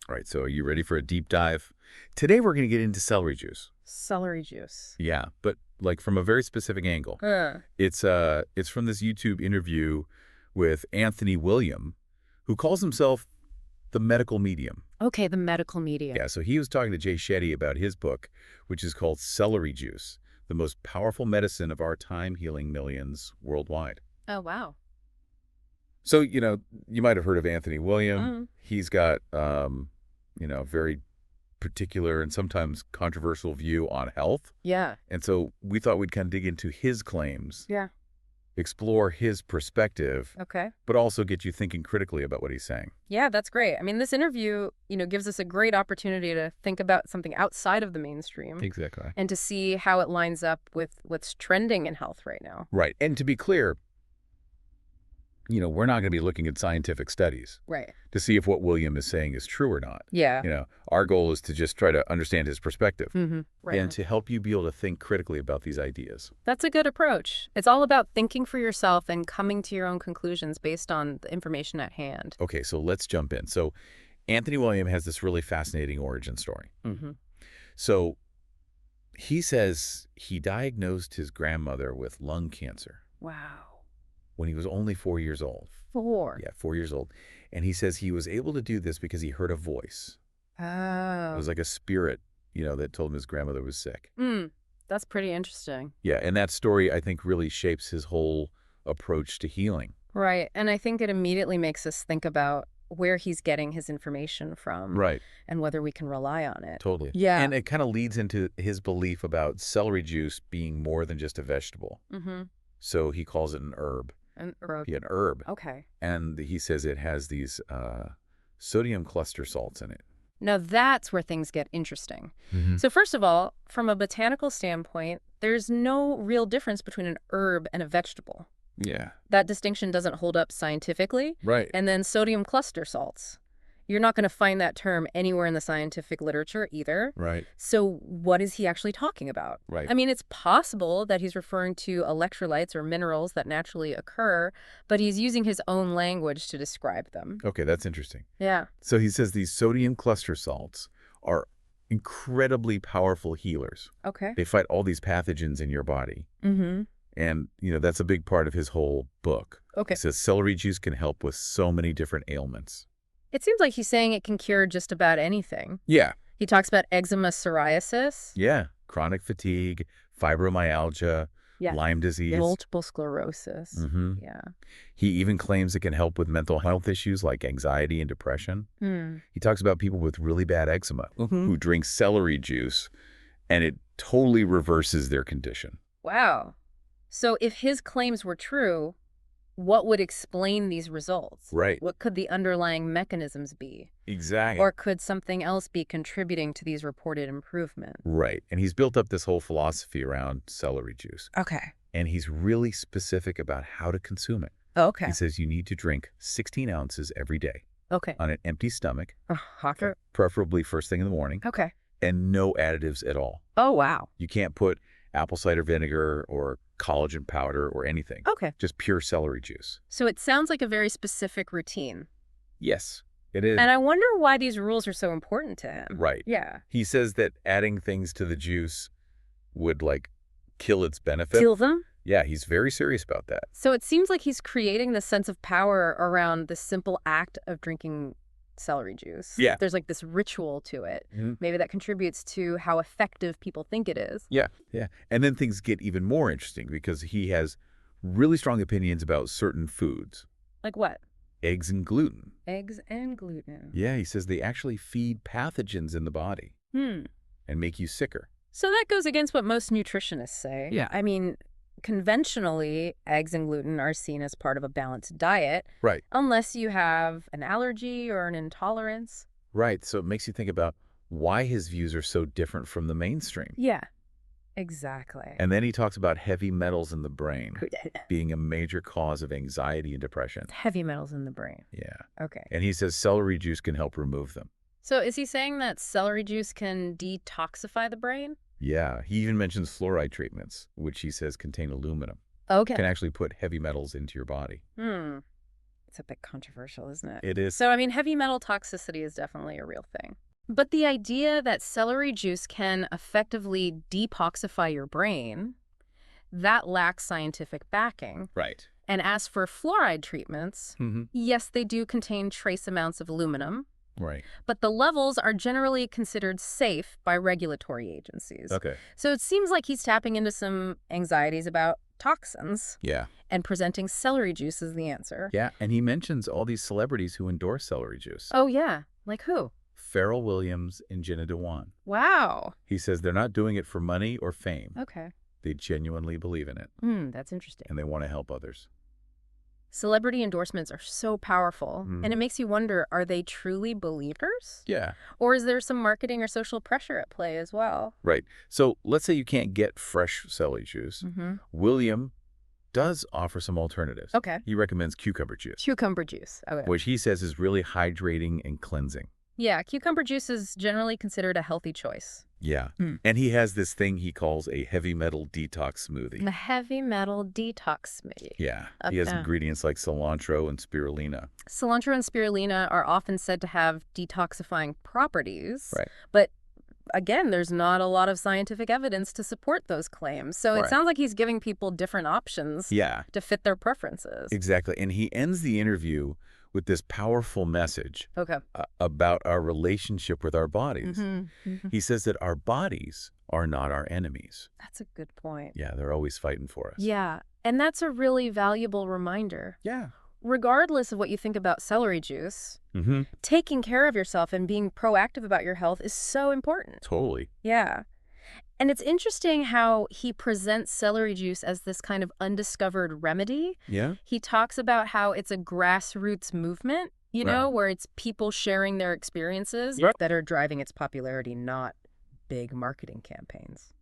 All right, so are you ready for a deep dive? Today we're going to get into celery juice. Celery juice. Yeah, but like from a very specific angle. It's from this YouTube interview with Anthony William, who calls himself the medical medium. Okay, the medical medium. Yeah, so he was talking to Jay Shetty about his book, which is called Celery Juice, the most powerful medicine of our time, healing millions worldwide. Oh, wow. So, you might have heard of Anthony William. He's got, very particular and sometimes controversial view on health. Yeah. And so we thought we'd kind of dig into his claims. Yeah. Explore his perspective. Okay. But also get you thinking critically about what he's saying. Yeah, that's great. I mean, this interview, gives us a great opportunity to think about something outside of the mainstream. Exactly. And to see how it lines up with what's trending in health right now. Right. And to be clear, we're not going to be looking at scientific studies. Right. To see if what William is saying is true or not. Yeah. Our goal is to just try to understand his perspective. Right. And to help you be able to think critically about these ideas. That's a good approach. It's all about thinking for yourself and coming to your own conclusions based on the information at hand. Okay, so let's jump in. So Anthony William has this really fascinating origin story. So he says he diagnosed his grandmother with lung cancer. Wow. When he was only 4 years old. 4? Yeah, 4 years old. And he says he was able to do this because he heard a voice. Oh. It was like a spirit, that told him his grandmother was sick. That's pretty interesting. Yeah, and that story, I think, really shapes his whole approach to healing. Right, and I think it immediately makes us think about where he's getting his information from. Right. And whether we can rely on it. Totally. Yeah. And it kind of leads into his belief about celery juice being more than just a vegetable. So he calls it an herb. An herb. Yeah, an herb. Okay. And he says it has these sodium cluster salts in it. Now that's where things get interesting. So first of all, from a botanical standpoint, there's no real difference between an herb and a vegetable. Yeah. That distinction doesn't hold up scientifically. Right. And then sodium cluster salts. You're not going to find that term anywhere in the scientific literature either. Right. So what is he actually talking about? Right. I mean, it's possible that he's referring to electrolytes or minerals that naturally occur, but he's using his own language to describe them. Okay, that's interesting. Yeah. So he says these sodium cluster salts are incredibly powerful healers. Okay. They fight all these pathogens in your body. And, that's a big part of his whole book. Okay. He says celery juice can help with so many different ailments. It seems like he's saying it can cure just about anything. Yeah. He talks about eczema, psoriasis. Yeah. Chronic fatigue, fibromyalgia, Lyme disease. Multiple sclerosis. Yeah. He even claims it can help with mental health issues like anxiety and depression. He talks about people with really bad eczema who drink celery juice, and it totally reverses their condition. Wow. So if his claims were true, what would explain these results? Right. What could the underlying mechanisms be? Exactly. Or could something else be contributing to these reported improvements? Right. And he's built up this whole philosophy around celery juice. Okay. And he's really specific about how to consume it. Okay. He says you need to drink 16 ounces every day. Okay. On an empty stomach. Hawker. Preferably first thing in the morning. Okay. And no additives at all. Oh, wow. You can't put apple cider vinegar or collagen powder or anything. Okay. Just pure celery juice. So it sounds like a very specific routine. Yes, it is. And I wonder why these rules are so important to him. Right. Yeah. He says that adding things to the juice would, kill its benefit. Kill them? Yeah, he's very serious about that. So it seems like he's creating this sense of power around the simple act of drinking celery juice. Yeah. There's this ritual to it. Maybe that contributes to how effective people think it is. Yeah, yeah. And then things get even more interesting because he has really strong opinions about certain foods. Like what? Eggs and gluten. Eggs and gluten. Yeah, he says they actually feed pathogens in the body and make you sicker. So that goes against what most nutritionists say. Yeah. I mean, conventionally, eggs and gluten are seen as part of a balanced diet. Right. Unless you have an allergy or an intolerance. Right. So it makes you think about why his views are so different from the mainstream. Yeah, exactly. And then he talks about heavy metals in the brain being a major cause of anxiety and depression. Heavy metals in the brain. Yeah. Okay. And he says celery juice can help remove them. So is he saying that celery juice can detoxify the brain? Yeah. He even mentions fluoride treatments, which he says contain aluminum. Okay. Can actually put heavy metals into your body. It's a bit controversial, isn't it? It is. So, I mean, heavy metal toxicity is definitely a real thing. But the idea that celery juice can effectively detoxify your brain, that lacks scientific backing. Right. And as for fluoride treatments, yes, they do contain trace amounts of aluminum. Right. But the levels are generally considered safe by regulatory agencies. Okay. So it seems like he's tapping into some anxieties about toxins. Yeah. And presenting celery juice as the answer. Yeah, and he mentions all these celebrities who endorse celery juice. Oh, yeah. Like who? Pharrell Williams and Jenna Dewan. Wow. He says they're not doing it for money or fame. Okay. They genuinely believe in it. That's interesting. And they want to help others. Celebrity endorsements are so powerful, and it makes you wonder, are they truly believers? Yeah. Or is there some marketing or social pressure at play as well? Right. So let's say you can't get fresh celery juice. William does offer some alternatives. Okay. He recommends cucumber juice. Cucumber juice. Okay. Which he says is really hydrating and cleansing. Yeah, cucumber juice is generally considered a healthy choice. Yeah. And he has this thing he calls a heavy metal detox smoothie. A heavy metal detox smoothie. Yeah. He has ingredients like cilantro and spirulina. Cilantro and spirulina are often said to have detoxifying properties. Right. But again, there's not a lot of scientific evidence to support those claims. So it sounds like he's giving people different options to fit their preferences. Exactly. And he ends the interview with this powerful message about our relationship with our bodies. He says that our bodies are not our enemies. That's a good point. Yeah, they're always fighting for us. Yeah, and that's a really valuable reminder. Yeah. Regardless of what you think about celery juice, taking care of yourself and being proactive about your health is so important. Totally. Yeah. And it's interesting how he presents celery juice as this kind of undiscovered remedy. Yeah. He talks about how it's a grassroots movement, you know, where it's people sharing their experiences that are driving its popularity, not big marketing campaigns.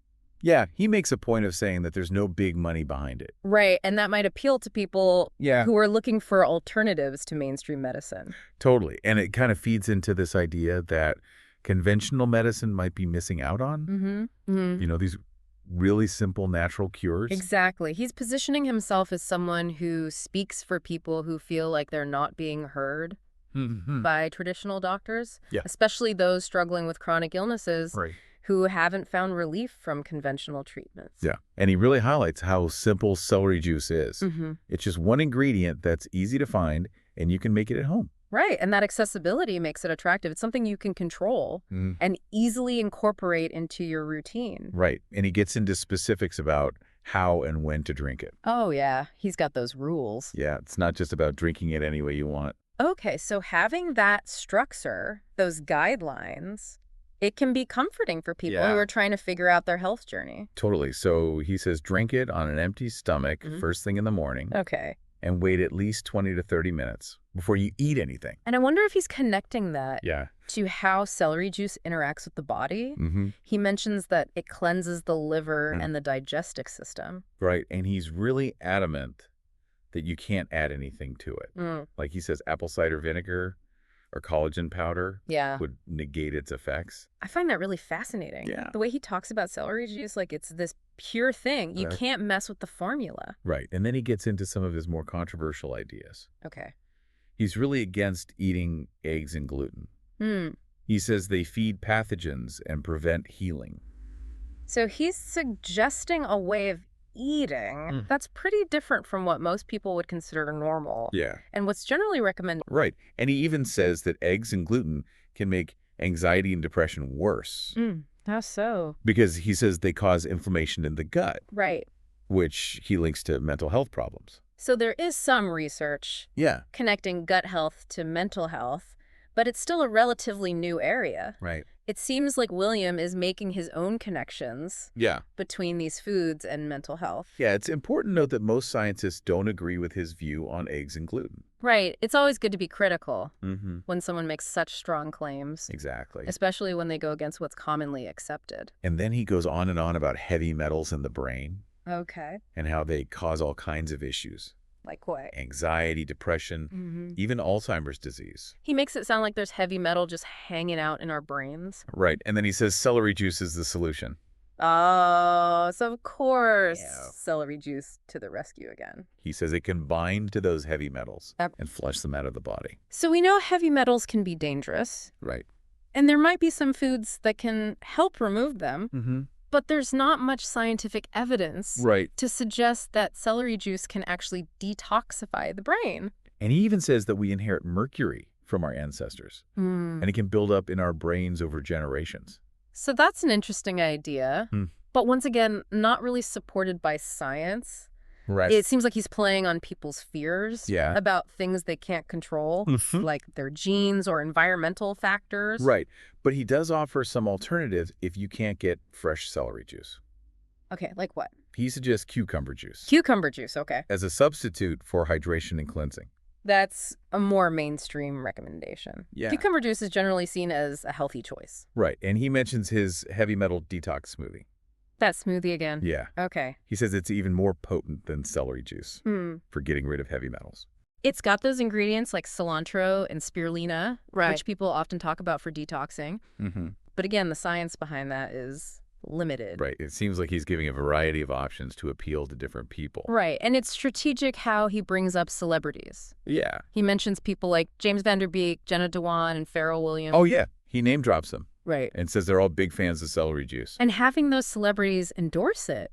Yeah, he makes a point of saying that there's no big money behind it. Right, and that might appeal to people who are looking for alternatives to mainstream medicine. Totally. And it kind of feeds into this idea that conventional medicine might be missing out on. You know, these really simple natural cures. Exactly. He's positioning himself as someone who speaks for people who feel like they're not being heard by traditional doctors, especially those struggling with chronic illnesses who haven't found relief from conventional treatments. Yeah. And he really highlights how simple celery juice is. It's just one ingredient that's easy to find, and you can make it at home. Right, and that accessibility makes it attractive. It's something you can control and easily incorporate into your routine. Right, and he gets into specifics about how and when to drink it. Oh, yeah, he's got those rules. Yeah, it's not just about drinking it any way you want. Okay, so having that structure, those guidelines, it can be comforting for people who are trying to figure out their health journey. Totally. So he says drink it on an empty stomach first thing in the morning. Okay. And wait at least 20 to 30 minutes before you eat anything. And I wonder if he's connecting that to how celery juice interacts with the body. He mentions that it cleanses the liver and the digestive system. Right. And he's really adamant that you can't add anything to it. Like he says apple cider vinegar or collagen powder would negate its effects. I find that really fascinating. Yeah. The way he talks about celery juice, like it's this pure thing. You can't mess with the formula. Right. And then he gets into some of his more controversial ideas. Okay. He's really against eating eggs and gluten. He says they feed pathogens and prevent healing. So he's suggesting a way of eating that's pretty different from what most people would consider normal. Yeah. And what's generally recommended. Right. And he even says that eggs and gluten can make anxiety and depression worse. How so? Because he says they cause inflammation in the gut. Right. Which he links to mental health problems. So there is some research connecting gut health to mental health, but it's still a relatively new area. Right. It seems like William is making his own connections between these foods and mental health. Yeah, it's important to note that most scientists don't agree with his view on eggs and gluten. Right. It's always good to be critical when someone makes such strong claims. Exactly. Especially when they go against what's commonly accepted. And then he goes on and on about heavy metals in the brain. Okay. And how they cause all kinds of issues. Like what? Anxiety, depression, even Alzheimer's disease. He makes it sound like there's heavy metal just hanging out in our brains. Right. And then he says celery juice is the solution. Oh, so of course, celery juice to the rescue again. He says it can bind to those heavy metals and flush them out of the body. So we know heavy metals can be dangerous. Right. And there might be some foods that can help remove them. But there's not much scientific evidence to suggest that celery juice can actually detoxify the brain. And he even says that we inherit mercury from our ancestors. And it can build up in our brains over generations. So that's an interesting idea. But once again, not really supported by science. Right. It seems like he's playing on people's fears about things they can't control, like their genes or environmental factors. Right. But he does offer some alternatives if you can't get fresh celery juice. Okay, like what? He suggests cucumber juice. Cucumber juice, okay. As a substitute for hydration and cleansing. That's a more mainstream recommendation. Yeah. Cucumber juice is generally seen as a healthy choice. Right. And he mentions his heavy metal detox smoothie. That smoothie again? Yeah. Okay. He says it's even more potent than celery juice for getting rid of heavy metals. It's got those ingredients like cilantro and spirulina, which people often talk about for detoxing. But again, the science behind that is limited. Right. It seems like he's giving a variety of options to appeal to different people. Right. And it's strategic how he brings up celebrities. Yeah. He mentions people like James Van Der Beek, Jenna Dewan, and Pharrell Williams. Oh, yeah. He name drops them. Right. And says they're all big fans of celery juice. And having those celebrities endorse it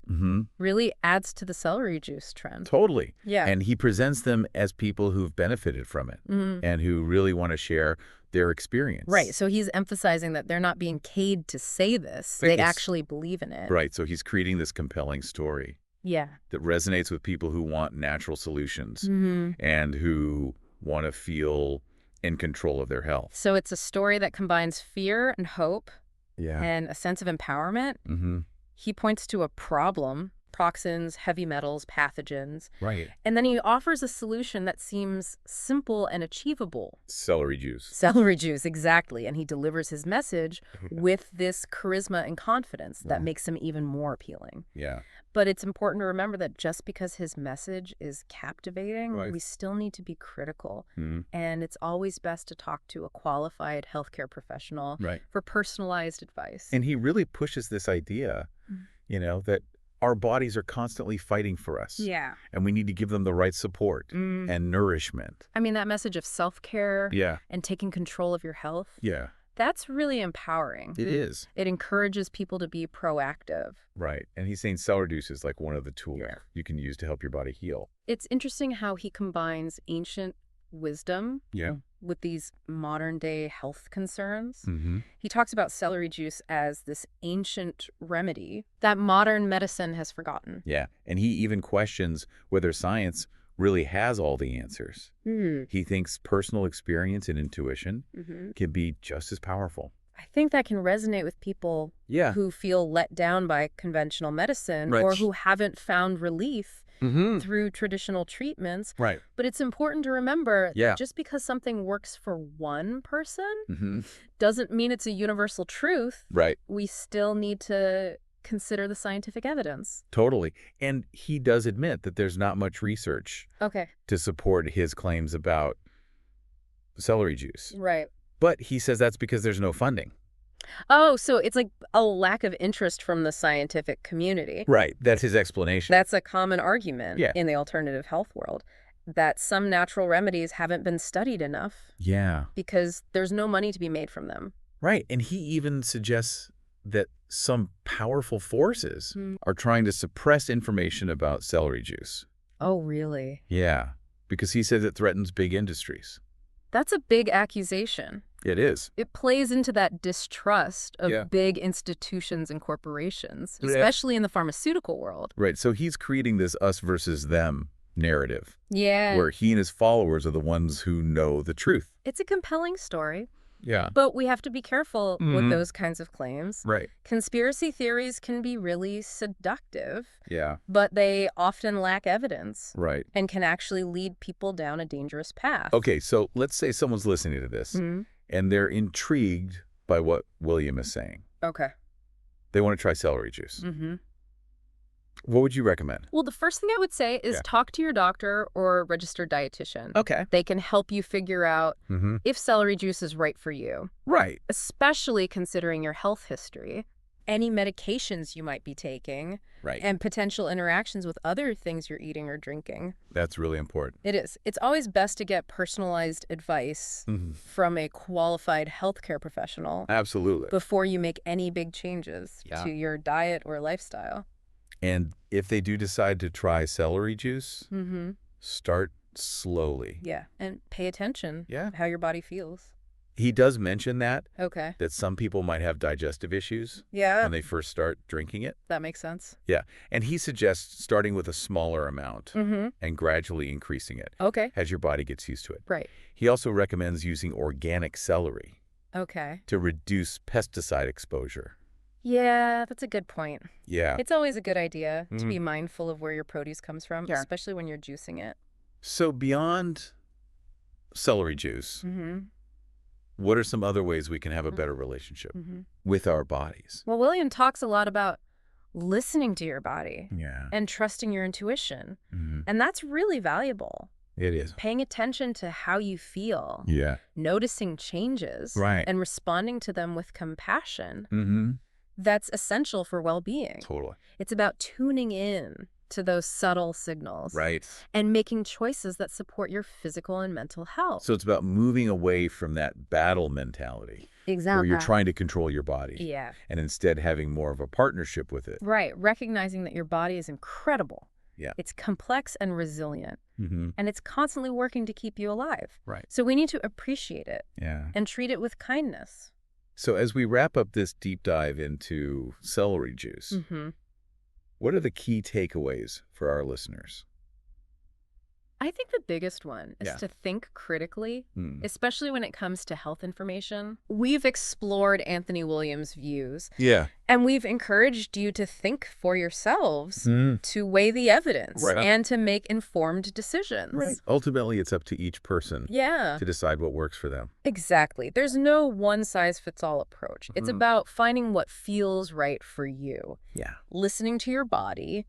really adds to the celery juice trend. Totally. Yeah. And he presents them as people who've benefited from it and who really want to share their experience. Right. So he's emphasizing that they're not being paid to say this. They actually believe in it. Right. So he's creating this compelling story. Yeah. That resonates with people who want natural solutions and who want to feel in control of their health. So it's a story that combines fear and hope and a sense of empowerment. He points to a problem, toxins, heavy metals, pathogens. Right. And then he offers a solution that seems simple and achievable. Celery juice. Celery juice, exactly. And he delivers his message with this charisma and confidence that makes him even more appealing. Yeah. But it's important to remember that just because his message is captivating, we still need to be critical. And it's always best to talk to a qualified healthcare professional for personalized advice. And he really pushes this idea, you know, that our bodies are constantly fighting for us. Yeah. And we need to give them the right support and nourishment. I mean, that message of self-care Yeah. and taking control of your health. Yeah. That's really empowering. It is. It encourages people to be proactive. Right. And he's saying celery juice is like one of the tools you can use to help your body heal. It's interesting how he combines ancient wisdom Yeah. with these modern-day health concerns. He talks about celery juice as this ancient remedy that modern medicine has forgotten. Yeah. And he even questions whether science really has all the answers. He thinks personal experience and intuition can be just as powerful. I think that can resonate with people who feel let down by conventional medicine or who haven't found relief through traditional treatments. Right. But it's important to remember that just because something works for one person doesn't mean it's a universal truth. Right. We still need to consider the scientific evidence. Totally. And he does admit that there's not much research to support his claims about celery juice. Right. But he says that's because there's no funding. Oh, so it's like a lack of interest from the scientific community. Right. That's his explanation. That's a common argument in the alternative health world, that some natural remedies haven't been studied enough. Yeah. Because there's no money to be made from them. Right. And he even suggests that some powerful forces are trying to suppress information about celery juice. Oh, really? Yeah. Because he says it threatens big industries. That's a big accusation. It is. It plays into that distrust of big institutions and corporations, especially in the pharmaceutical world. Right. So he's creating this us versus them narrative. Yeah. Where he and his followers are the ones who know the truth. It's a compelling story. Yeah. But we have to be careful with those kinds of claims. Right. Conspiracy theories can be really seductive. Yeah. But they often lack evidence. Right. And can actually lead people down a dangerous path. Okay, so let's say someone's listening to this and they're intrigued by what William is saying. Okay. They want to try celery juice. What would you recommend? Well, the first thing I would say is talk to your doctor or registered dietitian. Okay. They can help you figure out if celery juice is right for you. Right. Especially considering your health history. any medications you might be taking, and potential interactions with other things you're eating or drinking. That's really important. It is. It's always best to get personalized advice from a qualified healthcare professional. Absolutely. Before you make any big changes to your diet or lifestyle. And if they do decide to try celery juice, start slowly. Yeah, and pay attention how your body feels. He does mention that some people might have digestive issues when they first start drinking it. That makes sense. Yeah, and he suggests starting with a smaller amount and gradually increasing it as your body gets used to it. Right. He also recommends using organic celery to reduce pesticide exposure. Yeah, that's a good point. Yeah. It's always a good idea to be mindful of where your produce comes from, especially when you're juicing it. So beyond celery juice, what are some other ways we can have a better relationship with our bodies? Well, William talks a lot about listening to your body and trusting your intuition. And that's really valuable. It is. Paying attention to how you feel, noticing changes, and responding to them with compassion. That's essential for well-being. Totally. It's about tuning in to those subtle signals. And making choices that support your physical and mental health. So it's about moving away from that battle mentality. Exactly. Where you're trying to control your body. Yeah. And instead having more of a partnership with it. Right. Recognizing that your body is incredible. Yeah. It's complex and resilient. And it's constantly working to keep you alive. Right. So we need to appreciate it. Yeah. And treat it with kindness. So as we wrap up this deep dive into celery juice, what are the key takeaways for our listeners? I think the biggest one is to think critically, especially when it comes to health information. We've explored Anthony Williams' views. And we've encouraged you to think for yourselves, to weigh the evidence, and to make informed decisions. Ultimately, it's up to each person to decide what works for them. Exactly. There's no one-size-fits-all approach. It's about finding what feels right for you. Listening to your body,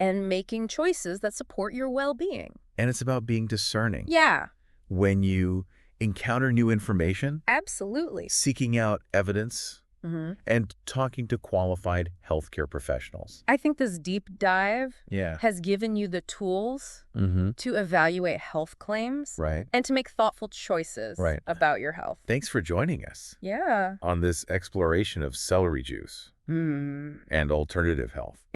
and making choices that support your well-being. And it's about being discerning. Yeah. When you encounter new information. Absolutely. Seeking out evidence. And talking to qualified healthcare professionals. I think this deep dive has given you the tools to evaluate health claims and to make thoughtful choices about your health. Thanks for joining us on this exploration of celery juice and alternative health.